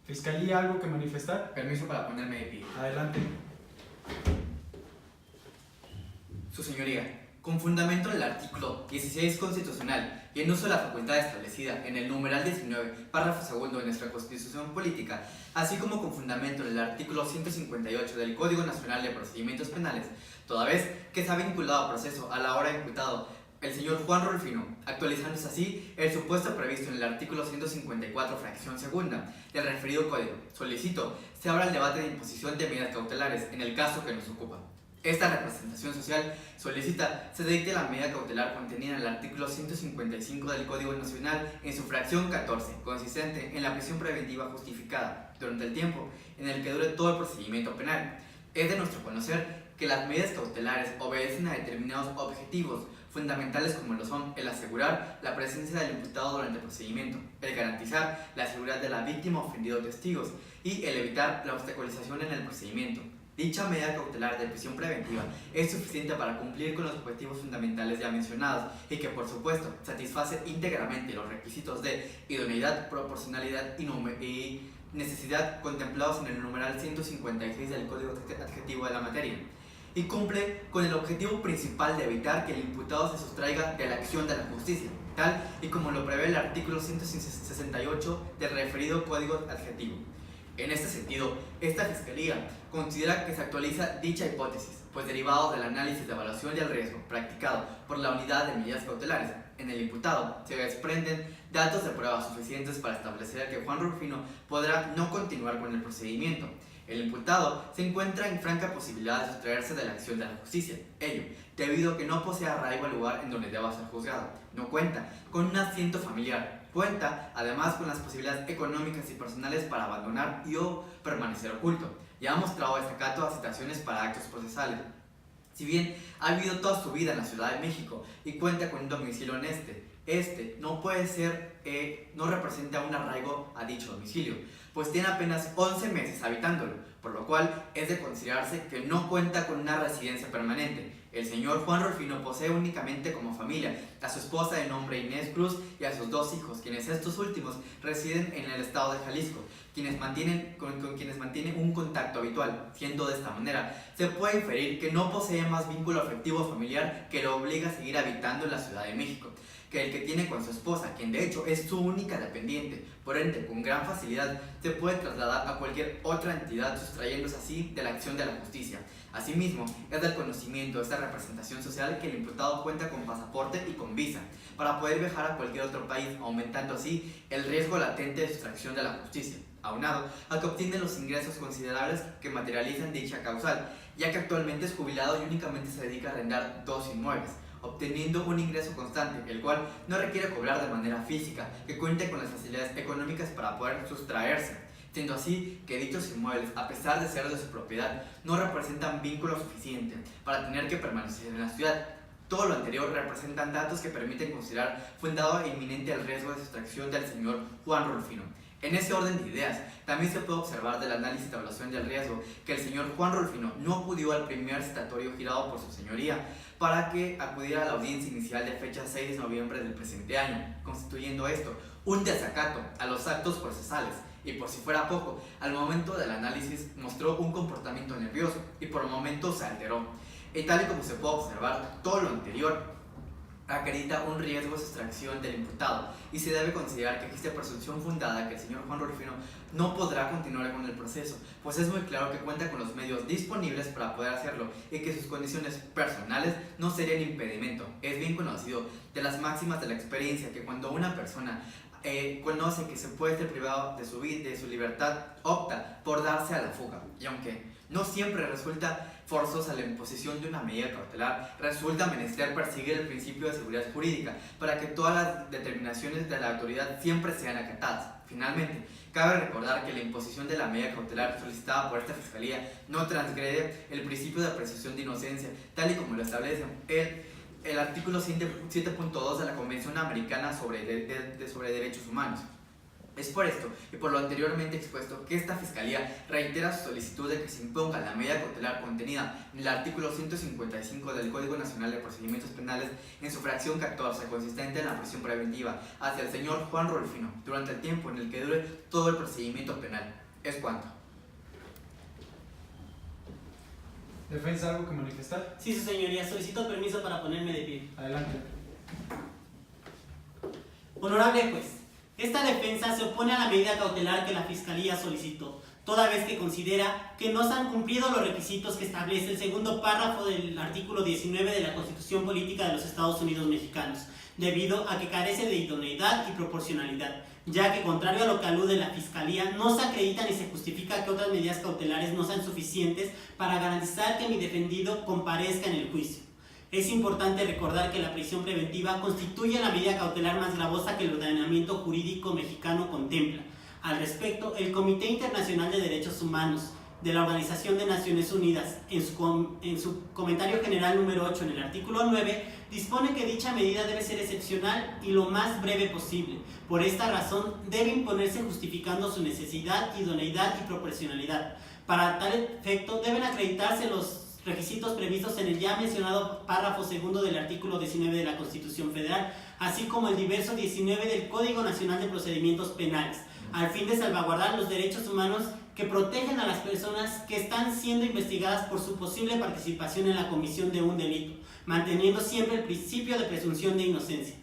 Fiscalía, ¿algo que manifestar? Permiso para ponerme de pie. Adelante. Su señoría, con fundamento en el artículo 16 constitucional y en uso de la facultad establecida en el numeral 19, párrafo segundo de nuestra Constitución Política, así como con fundamento en el artículo 158 del Código Nacional de Procedimientos Penales, toda vez que se ha vinculado a proceso a la hora imputado el señor Juan Rulfino, actualizándose así el supuesto previsto en el artículo 154, fracción segunda del referido código, solicito se abra el debate de imposición de medidas cautelares en el caso que nos ocupa. Esta representación social solicita se dicte la medida cautelar contenida en el artículo 155 del Código Nacional en su fracción 14, consistente en la prisión preventiva justificada durante el tiempo en el que dure todo el procedimiento penal. Es de nuestro conocer que las medidas cautelares obedecen a determinados objetivos fundamentales como lo son el asegurar la presencia del imputado durante el procedimiento, el garantizar la seguridad de la víctima ofendido o testigos y el evitar la obstaculización en el procedimiento. Dicha medida cautelar de prisión preventiva es suficiente para cumplir con los objetivos fundamentales ya mencionados y que por supuesto satisface íntegramente los requisitos de idoneidad, proporcionalidad y necesidad contemplados en el numeral 156 del Código Adjetivo de la materia, y cumple con el objetivo principal de evitar que el imputado se sustraiga de la acción de la justicia, tal y como lo prevé el artículo 168 del referido Código Adjetivo. En este sentido, esta Fiscalía considera que se actualiza dicha hipótesis, pues derivado del análisis de evaluación del riesgo practicado por la Unidad de Medidas Cautelares en el imputado, se desprenden datos de prueba suficientes para establecer que Juan Rulfino podrá no continuar con el procedimiento. El imputado se encuentra en franca posibilidad de sustraerse de la acción de la justicia, ello debido a que no posee arraigo al lugar en donde deba ser juzgado, no cuenta con un asiento familiar, cuenta además con las posibilidades económicas y personales para abandonar y o permanecer oculto, y ha mostrado desacato a citaciones para actos procesales. Si bien ha vivido toda su vida en la Ciudad de México y cuenta con un domicilio en este no puede ser, no representa un arraigo a dicho domicilio, pues tiene apenas 11 meses habitándolo, por lo cual es de considerarse que no cuenta con una residencia permanente. El señor Juan Rulfino posee únicamente como familia a su esposa de nombre Inés Cruz y a sus 2 hijos, quienes estos últimos residen en el estado de Jalisco, con quienes mantiene un contacto habitual. Siendo de esta manera, se puede inferir que no posee más vínculo afectivo familiar que lo obliga a seguir habitando en la Ciudad de México que el que tiene con su esposa, quien de hecho es su única dependiente. Por ende, con gran facilidad se puede trasladar a cualquier otra entidad, sustrayéndose así de la acción de la justicia. Asimismo, es del conocimiento de esta representación social que el imputado cuenta con pasaporte y con visa para poder viajar a cualquier otro país, aumentando así el riesgo latente de sustracción de la justicia, aunado a que obtiene los ingresos considerables que materializan dicha causal, ya que actualmente es jubilado y únicamente se dedica a arrendar 2 inmuebles, obteniendo un ingreso constante, el cual no requiere cobrar de manera física, que cuente con las facilidades económicas para poder sustraerse, siendo así que dichos inmuebles, a pesar de ser de su propiedad, no representan vínculo suficiente para tener que permanecer en la ciudad. Todo lo anterior representan datos que permiten considerar fundado e inminente el riesgo de sustracción del señor Juan Rulfino. En ese orden de ideas, también se puede observar del análisis de evaluación del riesgo que el señor Juan Rulfino no acudió al primer citatorio girado por su señoría para que acudiera a la audiencia inicial de fecha 6 de noviembre del presente año, constituyendo esto un desacato a los actos procesales y, por si fuera poco, al momento del análisis mostró un comportamiento nervioso y por momentos se alteró. Y tal y como se puede observar, todo lo anterior acredita un riesgo de sustracción del imputado y se debe considerar que existe presunción fundada que el señor Juan Rulfino no podrá continuar con el proceso, pues es muy claro que cuenta con los medios disponibles para poder hacerlo y que sus condiciones personales no serían impedimento. Es bien conocido de las máximas de la experiencia que cuando una persona conoce que se puede ser privado de su vida, de su libertad, opta por darse a la fuga, y aunque no siempre resulta forzosa la imposición de una medida cautelar, resulta menester perseguir el principio de seguridad jurídica para que todas las determinaciones de la autoridad siempre sean acatadas. Finalmente, cabe recordar que la imposición de la medida cautelar solicitada por esta Fiscalía no transgrede el principio de presunción de inocencia, tal y como lo establece el artículo 7.2 de la Convención Americana sobre Derechos Humanos. Es por esto y por lo anteriormente expuesto que esta Fiscalía reitera su solicitud de que se imponga la medida cautelar contenida en el artículo 155 del Código Nacional de Procedimientos Penales en su fracción 14, consistente en la prisión preventiva hacia el señor Juan Rulfino durante el tiempo en el que dure todo el procedimiento penal. Es cuanto. ¿Defensa algo que manifestar? Sí, su señoría, solicito permiso para ponerme de pie. Adelante. Honorable juez, esta defensa se opone a la medida cautelar que la Fiscalía solicitó, toda vez que considera que no se han cumplido los requisitos que establece el segundo párrafo del artículo 19 de la Constitución Política de los Estados Unidos Mexicanos, debido a que carece de idoneidad y proporcionalidad, ya que, contrario a lo que alude la Fiscalía, no se acredita ni se justifica que otras medidas cautelares no sean suficientes para garantizar que mi defendido comparezca en el juicio. Es importante recordar que la prisión preventiva constituye la medida cautelar más gravosa que el ordenamiento jurídico mexicano contempla. Al respecto, el Comité Internacional de Derechos Humanos de la Organización de Naciones Unidas, en su comentario general número 8 en el artículo 9, dispone que dicha medida debe ser excepcional y lo más breve posible. Por esta razón, debe imponerse justificando su necesidad, idoneidad y proporcionalidad. Para tal efecto, deben acreditarse los requisitos previstos en el ya mencionado párrafo segundo del artículo 19 de la Constitución Federal, así como el diverso 19 del Código Nacional de Procedimientos Penales, al fin de salvaguardar los derechos humanos que protegen a las personas que están siendo investigadas por su posible participación en la comisión de un delito, manteniendo siempre el principio de presunción de inocencia.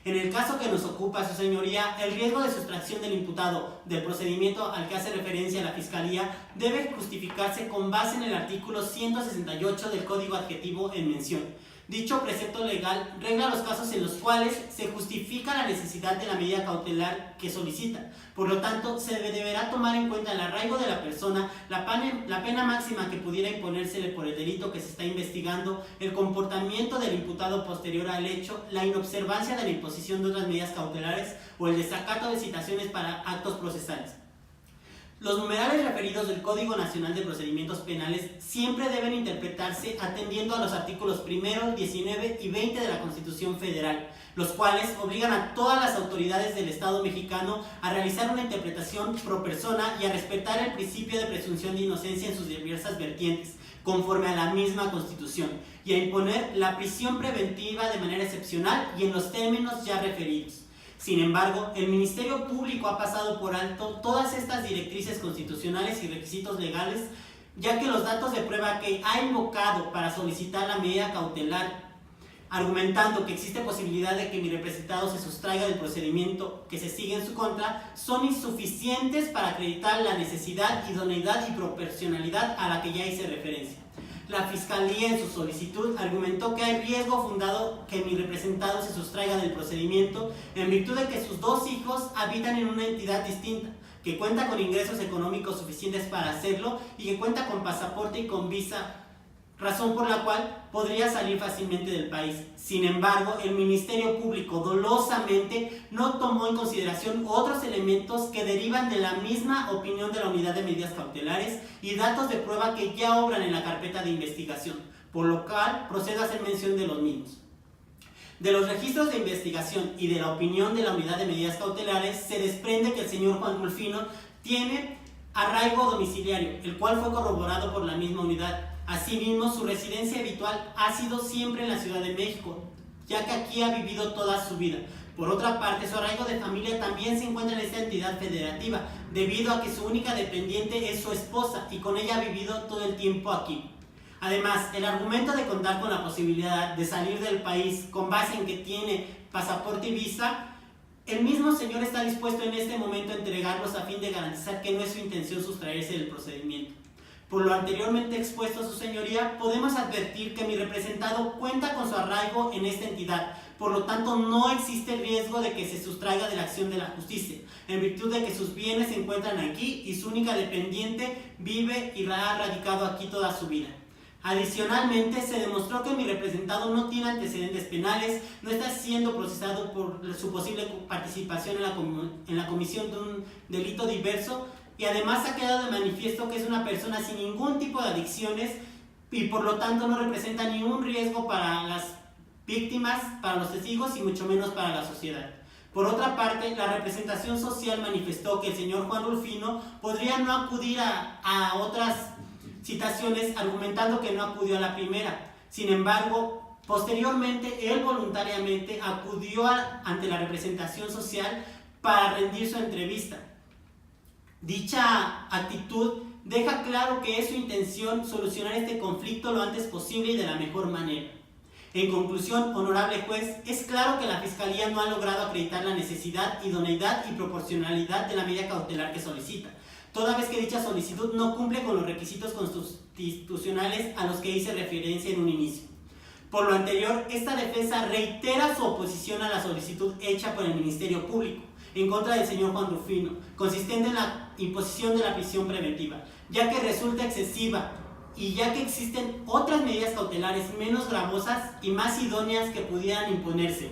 En el caso que nos ocupa, su señoría, el riesgo de sustracción del imputado del procedimiento al que hace referencia la Fiscalía debe justificarse con base en el artículo 168 del Código Adjetivo en mención. Dicho precepto legal regla los casos en los cuales se justifica la necesidad de la medida cautelar que solicita. Por lo tanto, se deberá tomar en cuenta el arraigo de la persona, la pena máxima que pudiera imponérsele por el delito que se está investigando, el comportamiento del imputado posterior al hecho, la inobservancia de la imposición de otras medidas cautelares o el desacato de citaciones para actos procesales. Los numerales referidos del Código Nacional de Procedimientos Penales siempre deben interpretarse atendiendo a los artículos 1, 19 y 20 de la Constitución Federal, los cuales obligan a todas las autoridades del Estado mexicano a realizar una interpretación pro persona y a respetar el principio de presunción de inocencia en sus diversas vertientes, conforme a la misma Constitución, y a imponer la prisión preventiva de manera excepcional y en los términos ya referidos. Sin embargo, el Ministerio Público ha pasado por alto todas estas directrices constitucionales y requisitos legales, ya que los datos de prueba que ha invocado para solicitar la medida cautelar, argumentando que existe posibilidad de que mi representado se sustraiga del procedimiento que se sigue en su contra, son insuficientes para acreditar la necesidad, idoneidad y proporcionalidad a la que ya hice referencia. La Fiscalía en su solicitud argumentó que hay riesgo fundado que mi representado se sustraiga del procedimiento en virtud de que sus dos hijos habitan en una entidad distinta, que cuenta con ingresos económicos suficientes para hacerlo y que cuenta con pasaporte y con visa, razón por la cual podría salir fácilmente del país. Sin embargo, el Ministerio Público dolosamente no tomó en consideración otros elementos que derivan de la misma opinión de la Unidad de Medidas Cautelares y datos de prueba que ya obran en la carpeta de investigación, por lo cual procedo a hacer mención de los mismos. De los registros de investigación y de la opinión de la Unidad de Medidas Cautelares se desprende que el señor Juan Rulfino tiene arraigo domiciliario, el cual fue corroborado por la misma unidad. Asimismo, su residencia habitual ha sido siempre en la Ciudad de México, ya que aquí ha vivido toda su vida. Por otra parte, su arraigo de familia también se encuentra en esta entidad federativa, debido a que su única dependiente es su esposa y con ella ha vivido todo el tiempo aquí. Además, el argumento de contar con la posibilidad de salir del país con base en que tiene pasaporte y visa, el mismo señor está dispuesto en este momento a entregarlos a fin de garantizar que no es su intención sustraerse del procedimiento. Por lo anteriormente expuesto, su señoría, podemos advertir que mi representado cuenta con su arraigo en esta entidad, por lo tanto no existe riesgo de que se sustraiga de la acción de la justicia, en virtud de que sus bienes se encuentran aquí y su única dependiente vive y ha radicado aquí toda su vida. Adicionalmente, se demostró que mi representado no tiene antecedentes penales, no está siendo procesado por su posible participación en la comisión de un delito diverso, y además ha quedado de manifiesto que es una persona sin ningún tipo de adicciones y por lo tanto no representa ningún riesgo para las víctimas, para los testigos y mucho menos para la sociedad. Por otra parte, la representación social manifestó que el señor Juan Rufino podría no acudir a otras citaciones, argumentando que no acudió a la primera. Sin embargo, posteriormente, él voluntariamente acudió ante la representación social para rendir su entrevista. Dicha actitud deja claro que es su intención solucionar este conflicto lo antes posible y de la mejor manera. En conclusión, honorable juez, es claro que la Fiscalía no ha logrado acreditar la necesidad, idoneidad y proporcionalidad de la medida cautelar que solicita, toda vez que dicha solicitud no cumple con los requisitos constitucionales a los que hice referencia en un inicio. Por lo anterior, esta defensa reitera su oposición a la solicitud hecha por el Ministerio Público en contra del señor Juan Rufino, consistente en la imposición de la prisión preventiva, ya que resulta excesiva y ya que existen otras medidas cautelares menos gravosas y más idóneas que pudieran imponerse.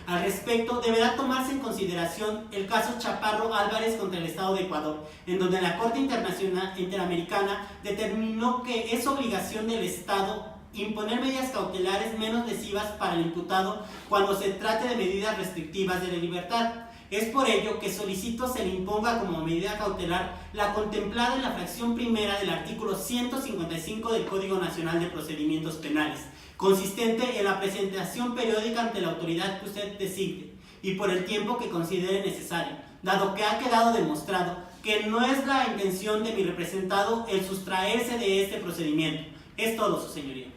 Al respecto, deberá tomarse en consideración el caso Chaparro Álvarez contra el Estado de Ecuador, en donde la Corte Interamericana determinó que es obligación del Estado imponer medidas cautelares menos lesivas para el imputado cuando se trate de medidas restrictivas de la libertad. Es por ello que solicito se le imponga como medida cautelar la contemplada en la fracción primera del artículo 155 del Código Nacional de Procedimientos Penales, consistente en la presentación periódica ante la autoridad que usted designe y por el tiempo que considere necesario, dado que ha quedado demostrado que no es la intención de mi representado el sustraerse de este procedimiento. Es todo, su señoría.